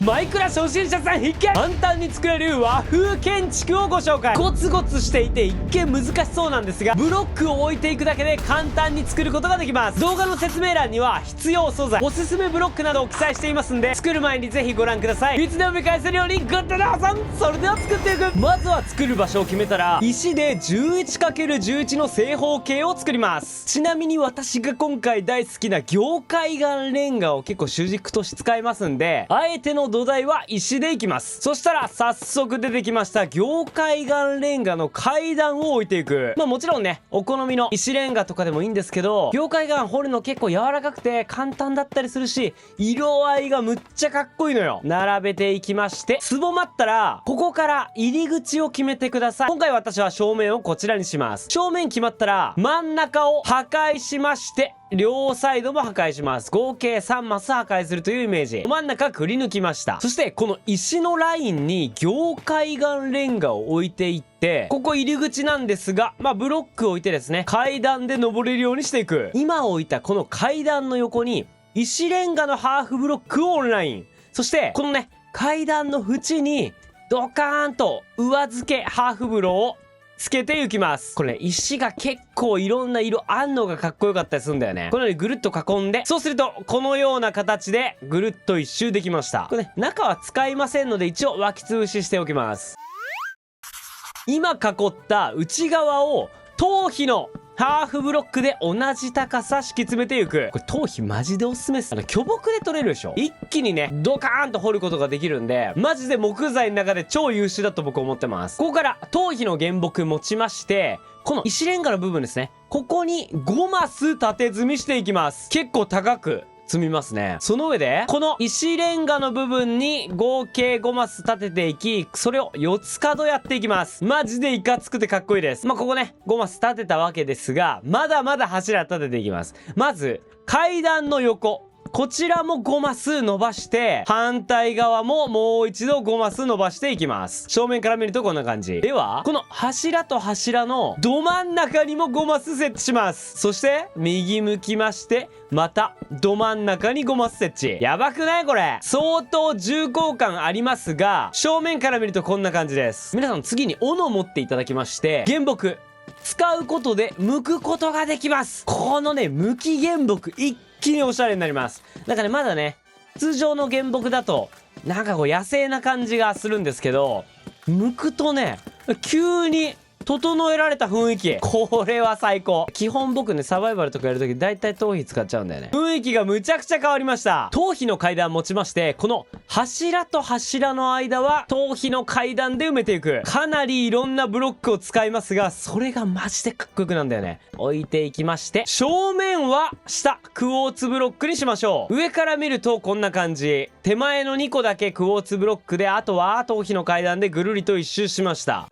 マイクラ初心者さん必見、簡単に作れる和風建築をご紹介。ゴツゴツしていて一見難しそうなんですが、ブロックを置いていくだけで簡単に作ることができます。動画の説明欄には必要素材、おすすめブロックなどを記載していますんで、作る前にぜひご覧ください。いつでも見返せるようにグッドなさん。それでは作っていく。まずは作る場所を決めたら、石で 11×11 の正方形を作ります。ちなみに私が今回大好きな凝灰岩レンガを結構主軸として使いますんで、あえての土台は石でいきます。そしたら早速出てきました凝灰岩レンガの階段を置いていく。もちろんね、お好みの石レンガとかでもいいんですけど、凝灰岩掘るの結構柔らかくて簡単だったりするし、色合いがむっちゃかっこいいのよ。並べていきまして、つぼまったらここから入り口を決めてください。今回私は正面をこちらにします。正面決まったら真ん中を破壊しまして、両サイドも破壊します。合計3マス破壊するというイメージ。真ん中くり抜きました。そしてこの石のラインに凝灰岩レンガを置いていって、ここ入り口なんですが、ブロックを置いてですね、階段で登れるようにしていく。今置いたこの階段の横に石レンガのハーフブロックをオンライン。そしてこのね、階段の縁にドカーンと上付けハーフブローをつけていきます。これね、石が結構いろんな色あんのがかっこよかったりするんだよね。このようにぐるっと囲んで、そうするとこのような形でぐるっと一周できました。これね、中は使いませんので一応湧き潰ししておきます。今囲った内側を頭皮のハーフブロックで同じ高さ敷き詰めていく。これ頭皮マジでおすすめです。巨木で取れるでしょ。一気にね、ドカーンと掘ることができるんで、マジで木材の中で超優秀だと僕思ってます。ここから頭皮の原木持ちまして、この石レンガの部分ですね、ここに5マス縦積みしていきます。結構高く積みますね。その上でこの石レンガの部分に合計5マス立てていき、それを4つ角やっていきます。マジでいかつくてかっこいいです。ここね、5マス立てたわけですが、まだまだ柱立てていきます。まず階段の横、こちらも5マス伸ばして、反対側ももう一度5マス伸ばしていきます。正面から見るとこんな感じ。では、この柱と柱のど真ん中にも5マス設置します。そして、右向きまして、また、ど真ん中に5マス設置。やばくないこれ。相当重厚感ありますが、正面から見るとこんな感じです。皆さん次に斧を持っていただきまして、原木。使うことで剥くことができます。このね、剥き原木一気におしゃれになります。なんかね、まだね、通常の原木だとなんかこう野生な感じがするんですけど、剥くとね、急に整えられた雰囲気。これは最高。基本僕ね、サバイバルとかやるとき大体頭皮使っちゃうんだよね。雰囲気がむちゃくちゃ変わりました。頭皮の階段持ちまして、この柱と柱の間は頭皮の階段で埋めていく。かなりいろんなブロックを使いますが、それがマジでかっこよくなんだよね。置いていきまして、正面は下、クォーツブロックにしましょう。上から見るとこんな感じ。手前の2個だけクォーツブロックで、あとは頭皮の階段でぐるりと一周しました。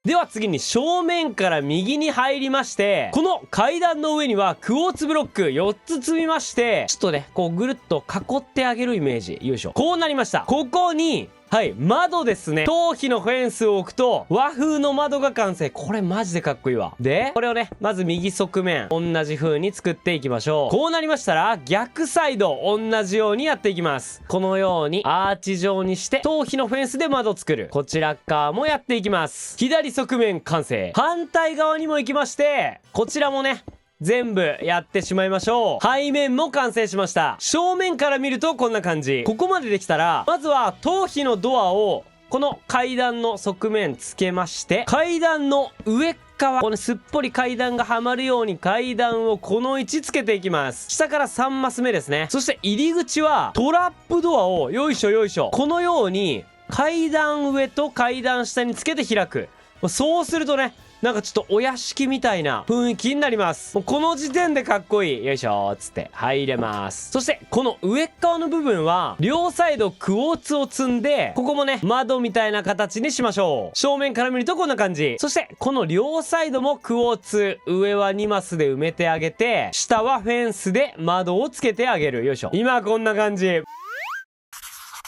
では次に正面から右に入りまして、この階段の上にはクォーツブロック4つ積みまして、ちょっとね、こうぐるっと囲ってあげるイメージ。よいしょ。こうなりました。ここに、はい、窓ですね。頭皮のフェンスを置くと、和風の窓が完成。これマジでかっこいいわ。で、これをね、まず右側面、同じ風に作っていきましょう。こうなりましたら、逆サイド、同じようにやっていきます。このように、アーチ状にして、頭皮のフェンスで窓作る。こちら側もやっていきます。左側面完成。反対側にも行きまして、こちらもね、全部やってしまいましょう。背面も完成しました。正面から見るとこんな感じ。ここまでできたら、まずは頭皮のドアをこの階段の側面つけまして、階段の上側、このすっぽり階段がはまるように階段をこの位置つけていきます。下から3マス目ですね。そして入り口はトラップドアをよいしょよいしょ、このように階段上と階段下につけて開く。そうするとね、なんかちょっとお屋敷みたいな雰囲気になります。もうこの時点でかっこいい。よいしょーっつって入れます。そしてこの上っ側の部分は両サイドクォーツを積んで、ここもね窓みたいな形にしましょう。正面から見るとこんな感じ。そしてこの両サイドもクォーツ、上は2マスで埋めてあげて、下はフェンスで窓をつけてあげる。よいしょ。今こんな感じ。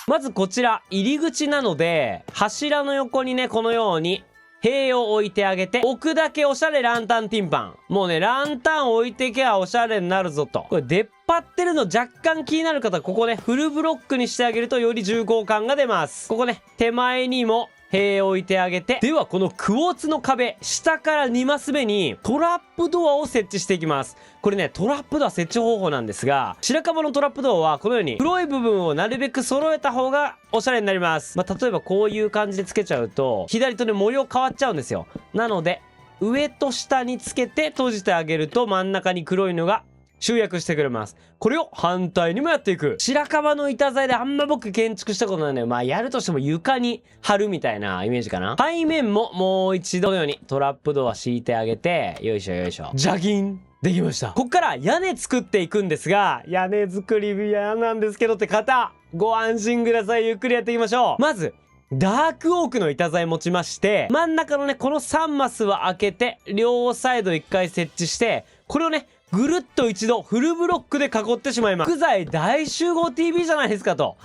まずこちら入り口なので、柱の横にねこのように塀を置いてあげて、置くだけおしゃれランタンティンパン。もうね、ランタン置いてけばおしゃれになるぞと。これ出っ張ってるの若干気になる方、ここね、フルブロックにしてあげるとより重厚感が出ます。ここね、手前にも塀を置いてあげて、ではこのクォーツの壁、下から2マス目にトラップドアを設置していきます。これね、トラップドア設置方法なんですが、白樺のトラップドアはこのように黒い部分をなるべく揃えた方がおしゃれになります。例えばこういう感じでつけちゃうと、左とね、模様変わっちゃうんですよ。なので、上と下につけて閉じてあげると真ん中に黒いのが集約してくれます。これを反対にもやっていく。白樺の板材であんま僕建築したことないので、やるとしても床に貼るみたいなイメージかな。背面ももう一度のようにトラップドア敷いてあげて、よいしょよいしょ。ジャギンできました。こっから屋根作っていくんですが、屋根作り嫌なんですけどって方、ご安心ください。ゆっくりやっていきましょう。まず、ダークオークの板材持ちまして、真ん中のね、この3マスは開けて、両サイド1回設置して、これをね、ぐるっと一度フルブロックで囲ってしまいます。木材大集合 TV じゃないですかと。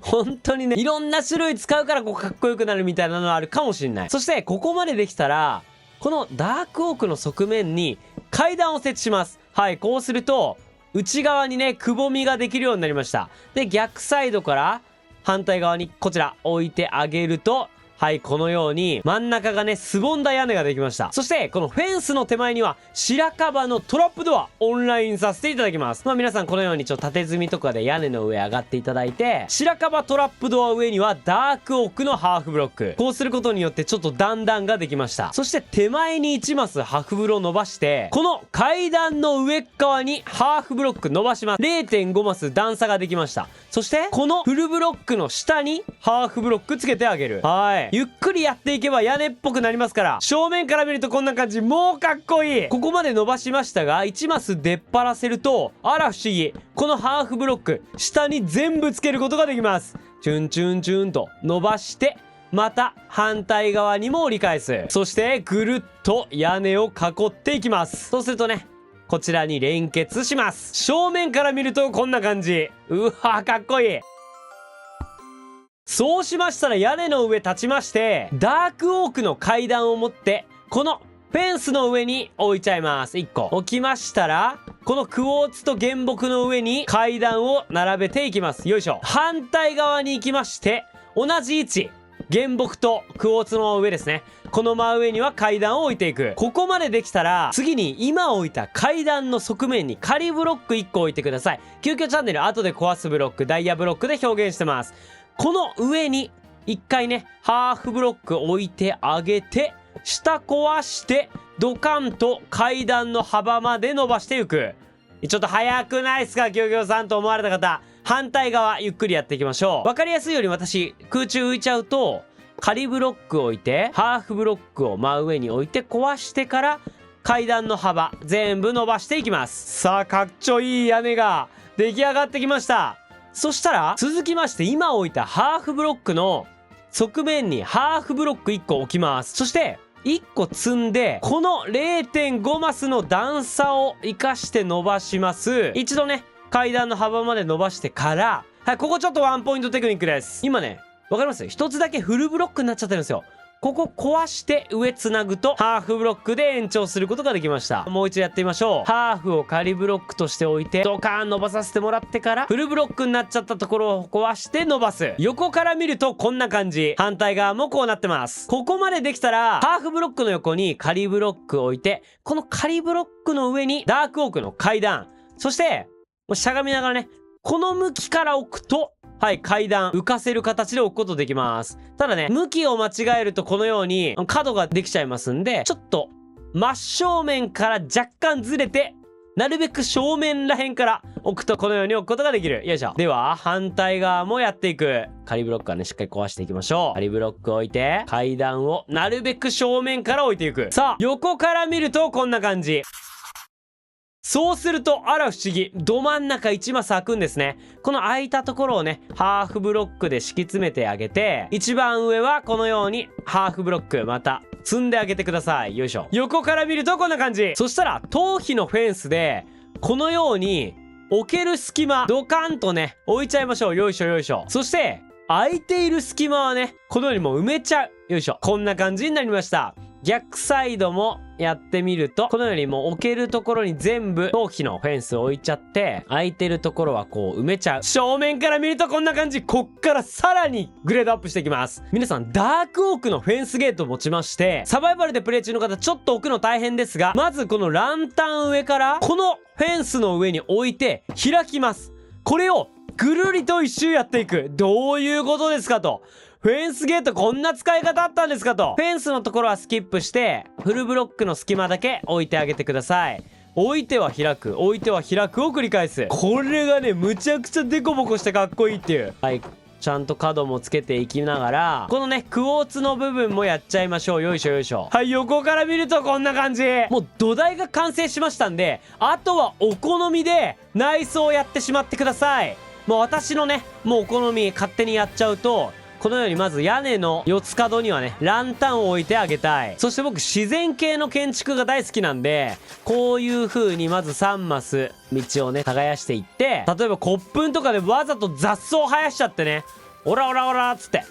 本当にね、いろんな種類使うからこうかっこよくなるみたいなのあるかもしれない。そしてここまでできたら、このダークオークの側面に階段を設置します。はい、こうすると内側にね、くぼみができるようになりました。で、逆サイドから反対側にこちら置いてあげると、はい、このように真ん中がね、すぼんだ屋根ができました。そしてこのフェンスの手前には白樺のトラップドアオンラインさせていただきます。皆さんこのように縦積みとかで屋根の上上がっていただいて、白樺トラップドア上にはダークオークのハーフブロック。こうすることによってちょっと段々ができました。そして手前に1マスハーフブロ伸ばして、この階段の上側にハーフブロック伸ばします。0.5 マス段差ができました。そしてこのフルブロックの下にハーフブロックつけてあげる。はい、ゆっくりやっていけば屋根っぽくなりますから、正面から見るとこんな感じ。もうかっこいい。ここまで伸ばしましたが、1マス出っ張らせると、あら不思議、このハーフブロック下に全部つけることができます。チュンチュンチュンと伸ばして、また反対側にも折り返す。そしてぐるっと屋根を囲っていきます。そうするとね、こちらに連結します。正面から見るとこんな感じ。うわー、かっこいい。そうしましたら屋根の上立ちまして、ダークオークの階段を持ってこのフェンスの上に置いちゃいます。1個置きましたら、このクォーツと原木の上に階段を並べていきます。よいしょ。反対側に行きまして、同じ位置、原木とクォーツの上ですね、この真上には階段を置いていく。ここまでできたら、次に今置いた階段の側面に仮ブロック1個置いてください。急遽チャンネル後で壊すブロック、ダイヤブロックで表現してます。この上に1回ね、ハーフブロック置いてあげて、下壊してドカンと階段の幅まで伸ばしていく。ちょっと早くないですか、キョウキョウさんと思われた方。反対側ゆっくりやっていきましょう。わかりやすいように、私空中浮いちゃうと仮ブロック置いて、ハーフブロックを真上に置いて壊してから階段の幅全部伸ばしていきます。さあ、かっちょいい屋根が出来上がってきました。そしたら続きまして、今置いたハーフブロックの側面にハーフブロック1個置きます。そして1個積んで、この 0.5 マスの段差を生かして伸ばします。一度ね、階段の幅まで伸ばしてから、はい、ここちょっとワンポイントテクニックです。今ね、わかります？一つだけフルブロックになっちゃってるんですよ。ここ壊して上つなぐとハーフブロックで延長することができました。もう一度やってみましょう。ハーフを仮ブロックとして置いてドカーン伸ばさせてもらってから、フルブロックになっちゃったところを壊して伸ばす。横から見るとこんな感じ。反対側もこうなってます。ここまでできたら、ハーフブロックの横に仮ブロックを置いて、この仮ブロックの上にダークオークの階段、そしてしゃがみながらね、この向きから置くと、はい、階段浮かせる形で置くことできます。ただね、向きを間違えるとこのように角ができちゃいますんで、ちょっと真正面から若干ずれて、なるべく正面らへんから置くとこのように置くことができる。よいしょ。では反対側もやっていく。仮ブロックはね、しっかり壊していきましょう。仮ブロック置いて、階段をなるべく正面から置いていく。さあ、横から見るとこんな感じ。そうすると、あら不思議、ど真ん中1マス開くんですね。この空いたところをね、ハーフブロックで敷き詰めてあげて、一番上はこのようにハーフブロックまた積んであげてください。よいしょ。横から見るとこんな感じ。そしたら頭皮のフェンスでこのように置ける隙間ドカンとね置いちゃいましょう。よいしょよいしょ。そして空いている隙間はね、このようにもう埋めちゃう。よいしょ。こんな感じになりました。逆サイドもやってみると、このようにもう置けるところに全部陶器のフェンスを置いちゃって、空いてるところはこう埋めちゃう。正面から見るとこんな感じ。こっからさらにグレードアップしていきます。皆さん、ダークオークのフェンスゲートを持ちまして、サバイバルでプレイ中の方ちょっと置くの大変ですが、まずこのランタン上から、このフェンスの上に置いて開きます。これをぐるりと一周やっていく。どういうことですかと。フェンスゲートこんな使い方あったんですかと。フェンスのところはスキップして、フルブロックの隙間だけ置いてあげてください。置いては開く、置いては開くを繰り返す。これがね、むちゃくちゃデコボコしてかっこいいっていう。はい。ちゃんと角もつけていきながら、このね、クォーツの部分もやっちゃいましょう。よいしょよいしょ。はい、横から見るとこんな感じ。もう土台が完成しましたんで、あとはお好みで内装をやってしまってください。もう私のね、もうお好み勝手にやっちゃうと、このようにまず屋根の四つ角にはね、ランタンを置いてあげたい。そして僕自然系の建築が大好きなんで、こういう風にまず3マス道をね、耕していって、例えばコップンとかでわざと雑草生やしちゃってね、オラオラオラっつって。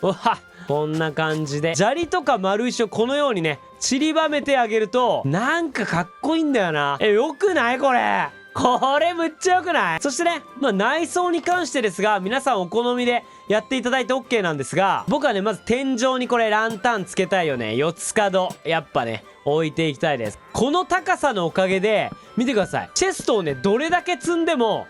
うわっ、こんな感じで。砂利とか丸石をこのようにね、散りばめてあげると、なんかかっこいいんだよな。よくないこれ。これむっちゃ良くない？そしてね、内装に関してですが、皆さんお好みでやっていただいて OK なんですが、僕はね、まず天井にこれランタンつけたいよね。四つ角。やっぱね、置いていきたいです。この高さのおかげで、見てください。チェストをね、どれだけ積んでも、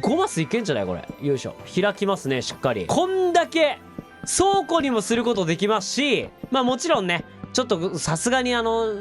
5マスいけんじゃないこれ。よいしょ。開きますね、しっかり。こんだけ、倉庫にもすることできますし、もちろんね、ちょっとさすがに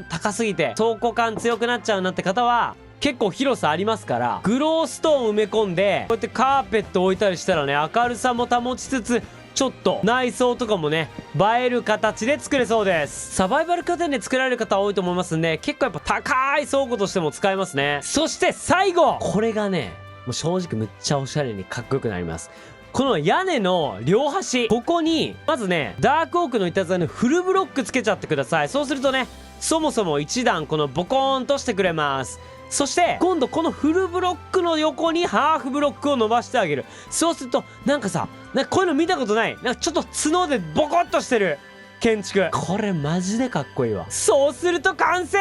高すぎて、倉庫感強くなっちゃうなって方は、結構広さありますから、グローストーン埋め込んで、こうやってカーペット置いたりしたらね、明るさも保ちつつ、ちょっと内装とかもね、映える形で作れそうです。サバイバル拠点で作られる方多いと思いますんで、結構やっぱ高い倉庫としても使えますね。そして最後、これがね、もう正直むっちゃおしゃれにかっこよくなります。この屋根の両端、ここに、まずね、ダークオークのいたずらのフルブロックつけちゃってください。そうするとね、そもそも一段このボコーンとしてくれます。そして、今度このフルブロックの横にハーフブロックを伸ばしてあげる。そうすると、なんかさ、こういうの見たことない。なんかちょっと角でボコッとしてる建築。これマジでかっこいいわ。そうすると完成！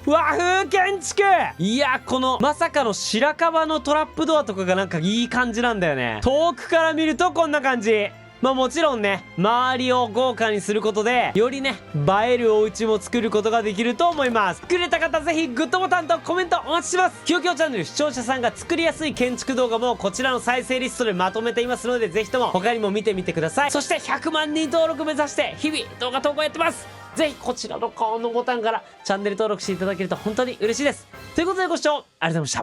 和風建築！いや、このまさかの白樺のトラップドアとかがなんかいい感じなんだよね。遠くから見るとこんな感じ。もちろんね、周りを豪華にすることで、よりね、映えるお家も作ることができると思います。作れた方ぜひグッドボタンとコメントお待ちしてます。きよきよチャンネル視聴者さんが作りやすい建築動画もこちらの再生リストでまとめていますので、ぜひとも他にも見てみてください。そして100万人登録目指して日々動画投稿やってます。ぜひこちらのこのボタンからチャンネル登録していただけると本当に嬉しいです。ということでご視聴ありがとうございました。